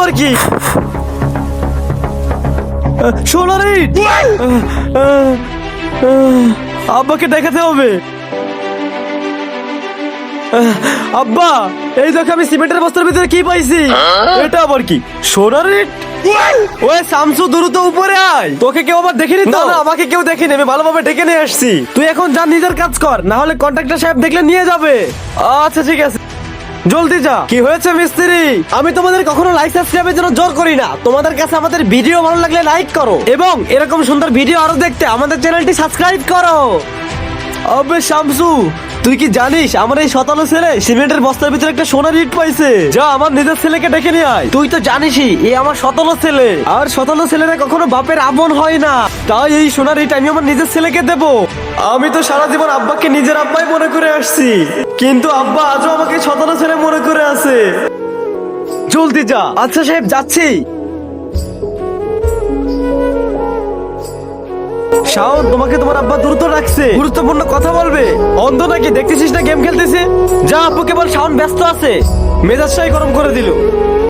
আবার কি? সোনার ইট। আব্বাকে দেখাতে হবে। আব্বা, এই দেখো আমি সিমেন্টের বস্তার ভিতরে কি পাইছি। এটা আবার কি? সোনার ইট? ওই শামসু, দ্রুত উপরে আয়। তোকে কেউ আবার দেখেনি তো? না, আমাকে কেউ দেখেনি, আমি ভালোভাবে ডেকে নিয়ে আসছি। তুই এখন যা, নিজের কাজ কর, না হলে কন্ট্রাক্টর সাহেব দেখলে নিয়ে যাবে। আচ্ছা ঠিক আছে, জলদি যা। কি হয়েছে মিস্ত্রি? আমি তোমাদের কখনো লাইক সাবস্ক্রাইবের জন্য জোর করি না। তোমাদের কাছে আমাদের ভিডিও ভালো লাগলে লাইক করো এবং এরকম সুন্দর ভিডিও আরো দেখতে আমাদের চ্যানেলটি সাবস্ক্রাইব করো। আবে শামসু, তুই কি জানিস আমার এই শতালো ছেলে সিমেন্টের বস্তার ভিতরে একটা সোনার ইট পাইছে? যা আমার নিজের ছেলেকে ডেকে নিয়ে আয়। তুই তো জানিসই এই আমার শতালো ছেলে, আর শতালো ছেলেরা কখনো বাপের আপন হয় না। তাই এই সোনার ইট আমি আমার নিজের ছেলেকে দেব। আমি তো সারা জীবন আব্বাকে নিজের আব্বাই মনে করে আসছি, কিন্তু আব্বা আজও আমাকে শতালো ছেলে মনে করে আছে। জলদি যা। আচ্ছা সাহেব, যাচ্ছি। শাওন, তোমাকে তোমার আব্বা দ্রুত রাখছে, গুরুত্বপূর্ণ কথা বলবে। অন্ধ নাকি, দেখতেছিস না গেম খেলতেছে? যা, আব্বুকে বল শাওন ব্যস্ত আছে। মেজাজটাই গরম করে দিল।